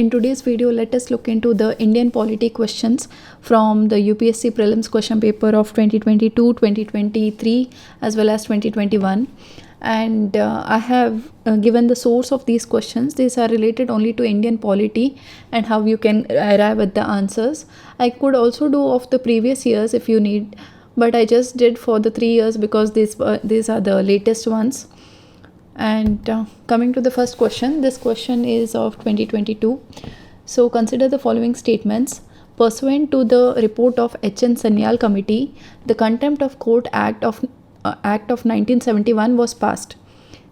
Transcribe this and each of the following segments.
In today's video, let us look into the Indian polity questions from the UPSC Prelims question paper of 2022, 2023 as well as 2021. And I have given the source of these questions. These are related only to Indian polity and how you can arrive at the answers. I could also do of the previous years if you need, but I just did for the 3 years because these are the latest ones. And coming to the first question, this question is of 2022. So consider the following statements. Pursuant to the report of H.N. Sanyal Committee, the Contempt of Court Act of 1971 was passed.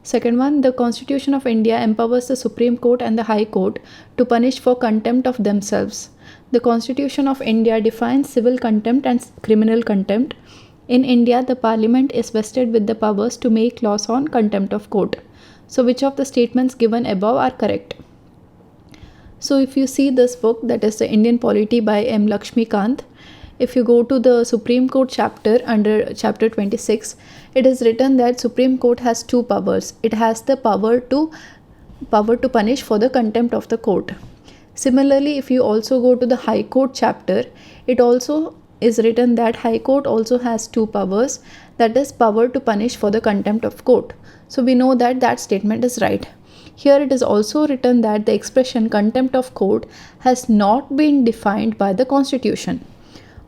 Second one, the Constitution of India empowers the Supreme Court and the High Court to punish for contempt of themselves. The Constitution of India defines civil contempt and criminal contempt. In India, the Parliament is vested with the powers to make laws on contempt of court. So, which of the statements given above are correct? So, if you see this book, that is the Indian Polity by M. Lakshmikant, if you go to the Supreme Court chapter under chapter 26, it is written that Supreme Court has two powers. It has the power to punish for the contempt of the court. Similarly, if you also go to the High Court chapter, it also is written that High Court also has two powers, that is power to punish for the contempt of court. So we know that that statement is right. Here it is also written that the expression contempt of court has not been defined by the Constitution.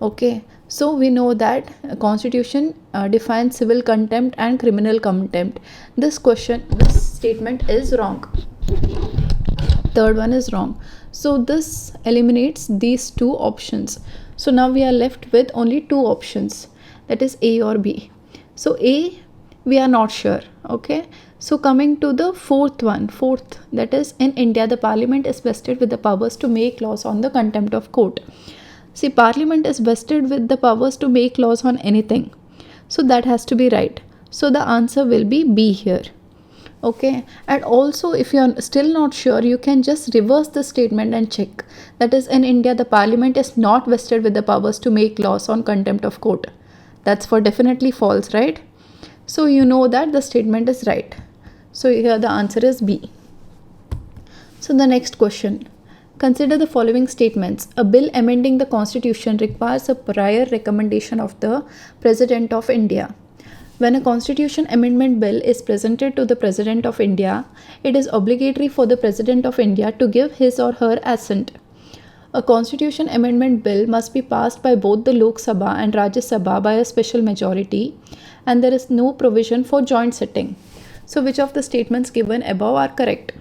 Okay, so we know that Constitution defines civil contempt and criminal contempt. This statement is wrong. Third one is wrong. So this eliminates these two options. So now we are left with only two options, that is A or B. So A, we are not sure. Okay. So coming to the fourth, that is in India, the Parliament is vested with the powers to make laws on the contempt of court. See, Parliament is vested with the powers to make laws on anything. So that has to be right. So the answer will be B here. Okay, and also if you are still not sure, you can just reverse the statement and check. That is, in India, the Parliament is not vested with the powers to make laws on contempt of court. That's for definitely false, right? So you know that the statement is right. So here the answer is B. So the next question. Consider the following statements. A bill amending the Constitution requires a prior recommendation of the President of India. When a constitution amendment bill is presented to the President of India, it is obligatory for the President of India to give his or her assent. A constitution amendment bill must be passed by both the Lok Sabha and Rajya Sabha by a special majority, and there is no provision for joint sitting. So which of the statements given above are correct?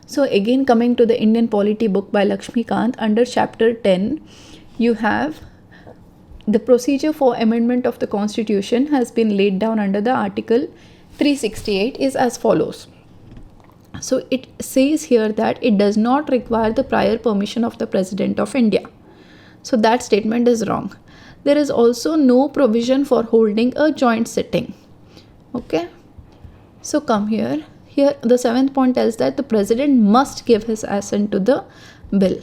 So again, coming to the Indian Polity book by Lakshmikant, under chapter 10, you have the procedure for amendment of the Constitution has been laid down under the Article 368 is as follows. So it says here that it does not require the prior permission of the President of India. So that statement is wrong. There is also no provision for holding a joint sitting. Okay. So come here. Here the seventh point tells that the President must give his assent to the bill.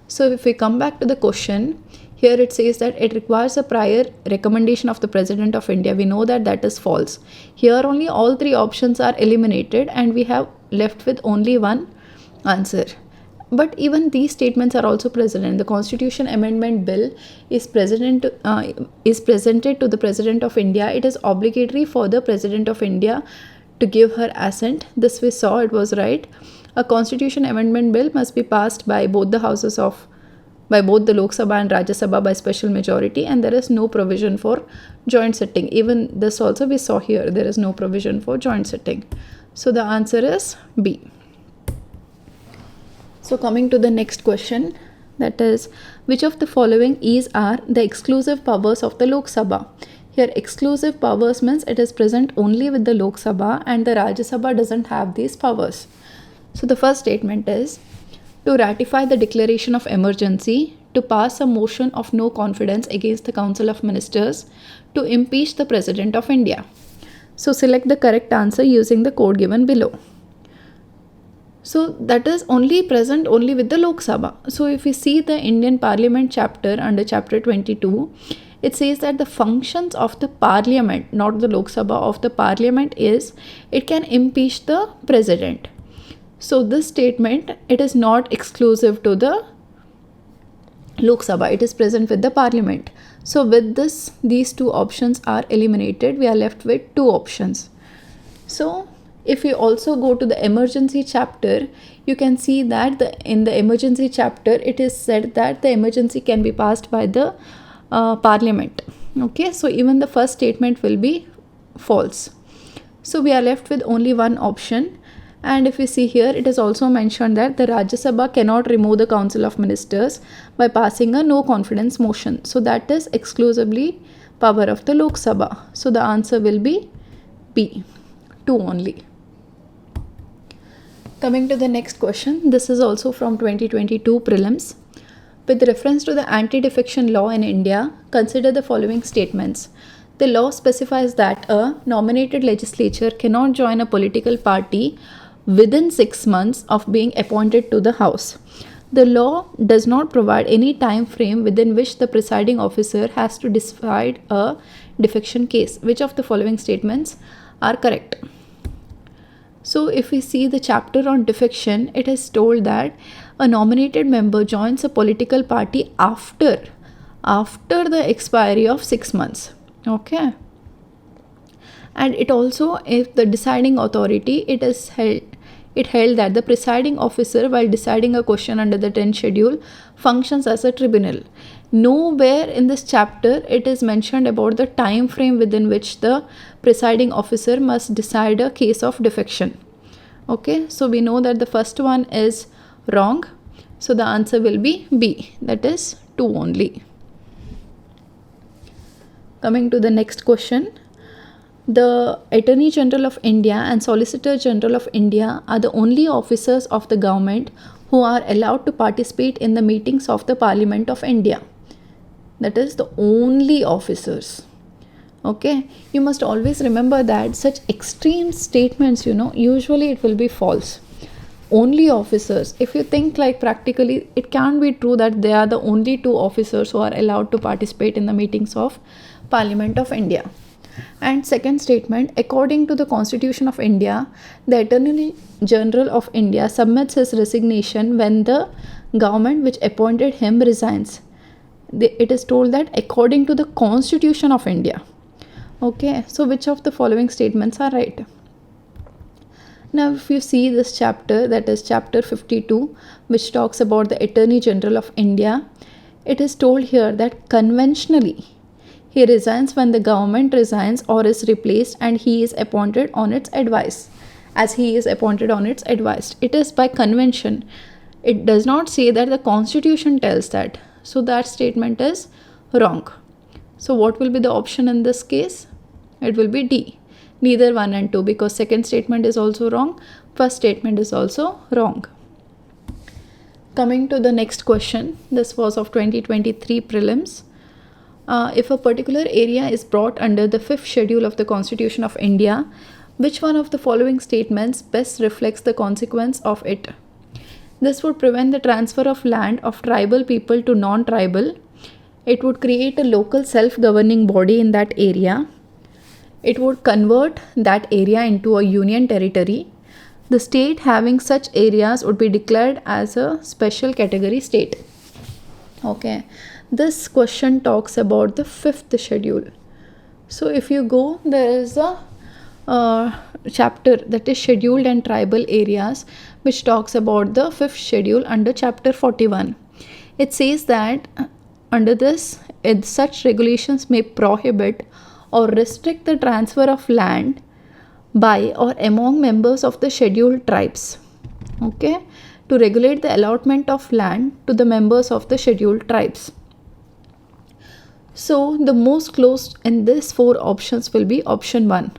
So if we come back to the question, here it says that it requires a prior recommendation of the President of India. We know that that is false. Here only all three options are eliminated and we have left with only one answer. But even these statements are also present. The Constitution Amendment Bill is presented to the President of India. It is obligatory for the President of India to give her assent. This we saw, it was right. A Constitution Amendment Bill must be passed by both the houses by both the Lok Sabha and Rajya Sabha by special majority, and there is no provision for joint sitting. Even this also we saw here, there is no provision for joint sitting. So the answer is B. So coming to the next question, that is, which of the following are the exclusive powers of the Lok Sabha? Here exclusive powers means it is present only with the Lok Sabha and the Rajya Sabha doesn't have these powers. So the first statement is to ratify the declaration of emergency, to pass a motion of no confidence against the Council of Ministers, to impeach the President of India. So select the correct answer using the code given below. So that is only present only with the Lok Sabha. So if we see the Indian Parliament chapter under chapter 22, it says that the functions of the Parliament, not the Lok Sabha, of the Parliament is it can impeach the President. So this statement, it is not exclusive to the Lok Sabha, it is present with the parliament. So with this, these two options are eliminated. We are left with two options. So if we also go to the emergency chapter, you can see that in the emergency chapter, it is said that the emergency can be passed by the parliament. Okay, so even the first statement will be false. So we are left with only one option. And if we see here, it is also mentioned that the Rajya Sabha cannot remove the Council of Ministers by passing a no confidence motion. So that is exclusively power of the Lok Sabha. So the answer will be B, 2 only. Coming to the next question, this is also from 2022 prelims. With reference to the anti-defection law in India, consider the following statements. The law specifies that a nominated legislature cannot join a political party within 6 months of being appointed to the House. The law does not provide any time frame within which the presiding officer has to decide a defection case. Which of the following statements are correct? So if we see the chapter on defection, it is told that a nominated member joins a political party after the expiry of 6 months. Okay. And it also, if the deciding authority, it held that the presiding officer, while deciding a question under the 10th schedule, functions as a tribunal. Nowhere in this chapter it is mentioned about the time frame within which the presiding officer must decide a case of defection. Okay, so we know that the first one is wrong. So the answer will be B, that is 2 only. Coming to the next question. The Attorney General of India and Solicitor General of India are the only officers of the government who are allowed to participate in the meetings of the Parliament of India. That is the only officers. Okay, you must always remember that such extreme statements, usually it will be false. Only officers. If you think like practically, it can be true that they are the only 2 officers who are allowed to participate in the meetings of Parliament of India. And second statement, according to the Constitution of India, the Attorney General of India submits his resignation when the government which appointed him resigns. It is told that according to the Constitution of India. Okay, so which of the following statements are right? Now, if you see this chapter, that is chapter 52, which talks about the Attorney General of India, it is told here that conventionally, he resigns when the government resigns or is replaced and he is appointed on its advice. As he is appointed on its advice. It is by convention. It does not say that the Constitution tells that. So that statement is wrong. So what will be the option in this case? It will be D. Neither 1 and 2, because second statement is also wrong. First statement is also wrong. Coming to the next question. This was of 2023 prelims. If a particular area is brought under the 5th schedule of the Constitution of India, which one of the following statements best reflects the consequence of it? This would prevent the transfer of land of tribal people to non-tribal. It would create a local self-governing body in that area. It would convert that area into a union territory. The state having such areas would be declared as a special category state. Okay. This question talks about the 5th schedule. So if you go, there is a chapter that is scheduled and tribal areas, which talks about the 5th schedule under chapter 41. It says that under this, such regulations may prohibit or restrict the transfer of land by or among members of the scheduled tribes. Okay, to regulate the allotment of land to the members of the scheduled tribes. So the most close in these 4 options will be option 1,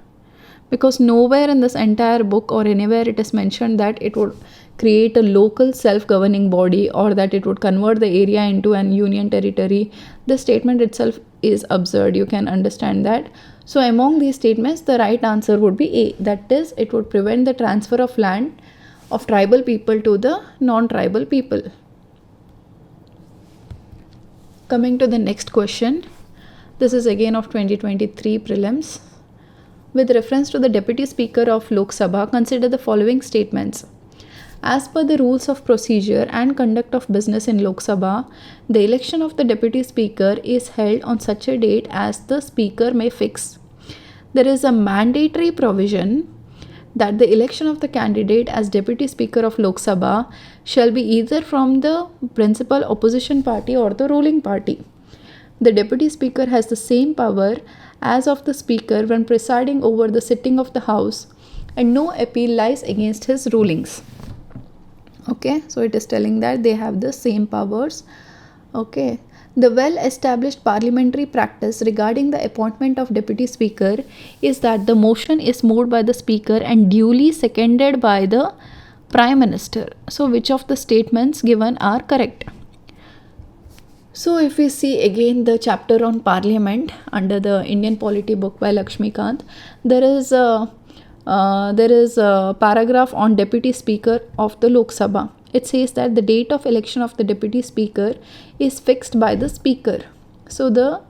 because nowhere in this entire book or anywhere it is mentioned that it would create a local self-governing body or that it would convert the area into an union territory. The statement itself is absurd. You can understand that. So among these statements, the right answer would be A. That is, it would prevent the transfer of land of tribal people to the non-tribal people. Coming to the next question. This is again of 2023 prelims. With reference to the Deputy Speaker of Lok Sabha, consider the following statements. As per the rules of procedure and conduct of business in Lok Sabha, the election of the Deputy Speaker is held on such a date as the Speaker may fix. There is a mandatory provision that the election of the candidate as Deputy Speaker of Lok Sabha shall be either from the principal opposition party or the ruling party. The Deputy Speaker has the same power as of the Speaker when presiding over the sitting of the House, and no appeal lies against his rulings. Okay, so it is telling that they have the same powers. Okay, the well-established parliamentary practice regarding the appointment of Deputy Speaker is that the motion is moved by the Speaker and duly seconded by the Prime Minister. So, which of the statements given are correct? So, if we see again the chapter on Parliament under the Indian Polity book by Lakshmikant, there is a paragraph on Deputy Speaker of the Lok Sabha. It says that the date of election of the Deputy Speaker is fixed by the Speaker. So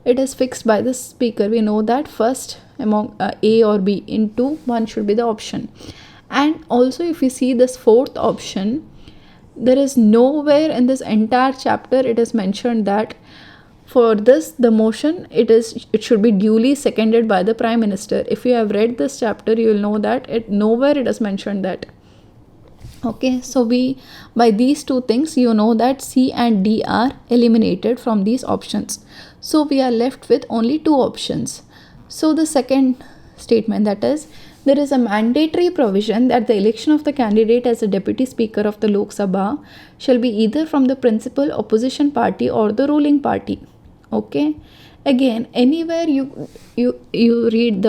it is fixed by the Speaker. We know that first among A or B into one should be the option. And also if we see this fourth option, there is nowhere in this entire chapter it is mentioned that for this the motion it should be duly seconded by the Prime Minister. If you have read this chapter, you will know that nowhere it is mentioned that. Okay, so by these two things you know that C and D are eliminated from these options. So we are left with only two options. So the second statement, that is, there is a mandatory provision that the election of the candidate as a Deputy Speaker of the Lok Sabha shall be either from the principal opposition party or the ruling party. Okay, again anywhere you read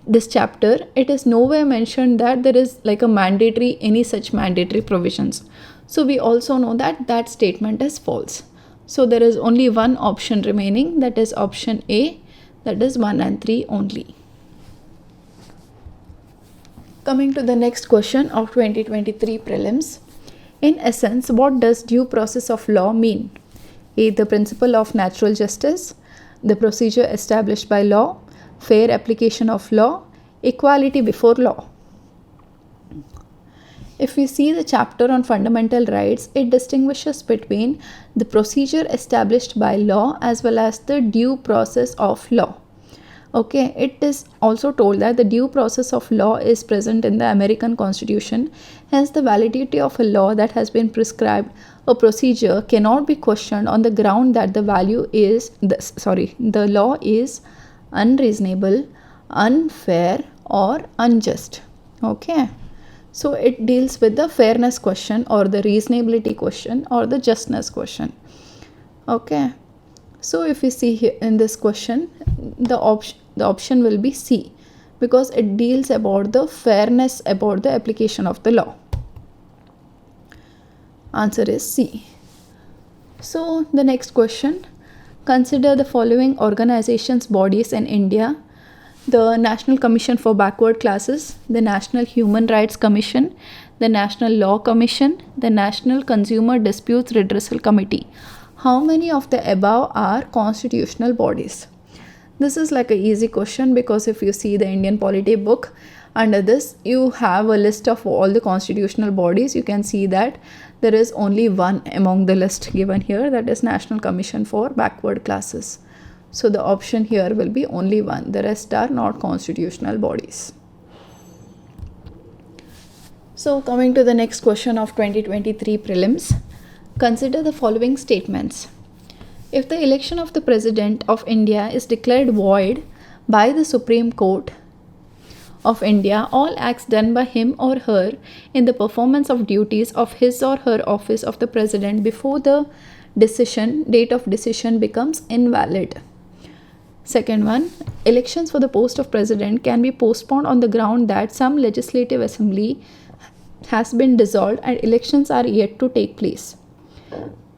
this chapter, it is nowhere mentioned that there is like any such mandatory provisions. So we also know that statement is false. So there is only one option remaining, that is option A, that is 1 and 3 only. Coming to the next question of 2023 prelims. In essence, what does due process of law mean? A. The principle of natural justice, the procedure established by law, fair application of law, equality before law. If we see the chapter on fundamental rights, it distinguishes between the procedure established by law as well as the due process of law. Okay, it is also told that the due process of law is present in the American Constitution. Hence, the validity of a law that has been prescribed a procedure cannot be questioned on the ground that the law is unreasonable, unfair or unjust. Okay, so it deals with the fairness question or the reasonability question or the justness question. Okay, so if we see here in this question, the option will be C, because it deals about the fairness about the application of the law. Answer is C. So the next question, consider the following organizations, bodies in India: the National Commission for Backward Classes, the National Human Rights Commission, the National Law Commission, the National Consumer Disputes Redressal Committee. How many of the above are constitutional bodies? This is like an easy question, because if you see the Indian Polity book, under this you have a list of all the constitutional bodies. You can see that there is only one among the list given here, that is National Commission for Backward Classes. So the option here will be only one. The rest are not constitutional bodies. So coming to the next question of 2023 prelims, consider the following statements. If the election of the President of India is declared void by the Supreme Court of India, all acts done by him or her in the performance of duties of his or her office of the President before the date of decision becomes invalid. Second one, elections for the post of President can be postponed on the ground that some legislative assembly has been dissolved and elections are yet to take place.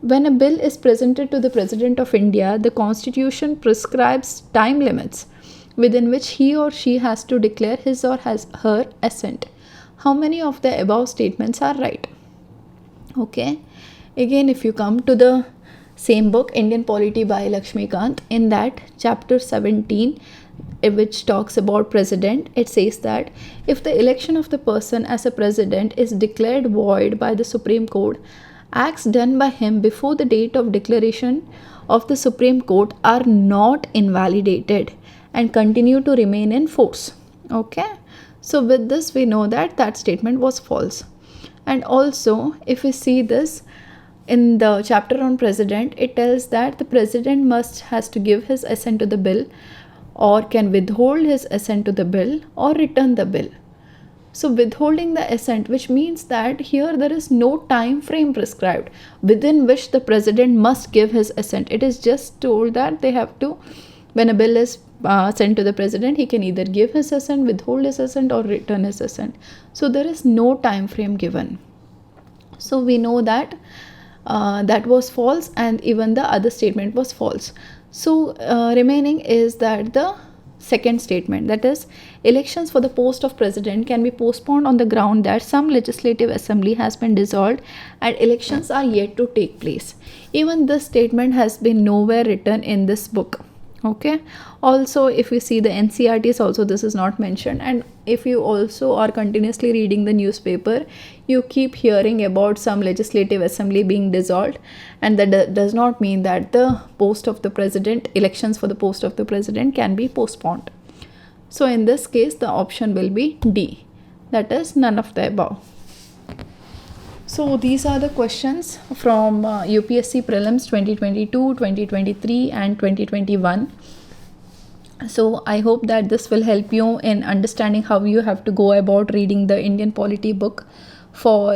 When a bill is presented to the President of India, the Constitution prescribes time limits within which he or she has to declare his or her assent. How many of the above statements are right? Okay, again if you come to the same book, Indian Polity by Lakshmikant, in that chapter 17, which talks about president, it says that if the election of the person as a president is declared void by the Supreme Court, acts done by him before the date of declaration of the Supreme Court are not invalidated and continue to remain in force. Okay, so with this we know that that statement was false. And also, if we see this in the chapter on president, it tells that the president has to give his assent to the bill, or can withhold his assent to the bill, or return the bill. So withholding the assent, which means that here there is no time frame prescribed within which the president must give his assent. It is just told that they have to, when a bill is sent to the president, he can either give his assent, withhold his assent, or return his assent. So there is no time frame given. So we know that that was false, and even the other statement was false. So remaining is that the second statement, that is, elections for the post of president can be postponed on the ground that some legislative assembly has been dissolved and elections are yet to take place. Even this statement has been nowhere written in this book. Okay, also if you see the NCERTs, also this is not mentioned. And if you also are continuously reading the newspaper, you keep hearing about some legislative assembly being dissolved, and that does not mean that the post of the president, elections for the post of the president, can be postponed. So in this case the option will be D, that is none of the above. So these are the questions from UPSC Prelims 2022, 2023 and 2021. So I hope that this will help you in understanding how you have to go about reading the Indian Polity book for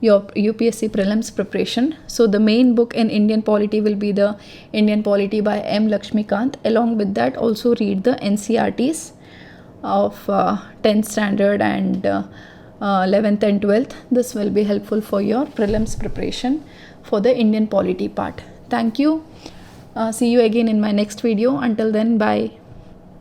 your UPSC Prelims preparation. So the main book in Indian Polity will be the Indian Polity by M. Lakshmikant. Along with that, also read the NCERTs of 10th standard and 11th and 12th. This will be helpful for your prelims preparation for the Indian Polity part. Thank you. See you again in my next video. Until then, bye.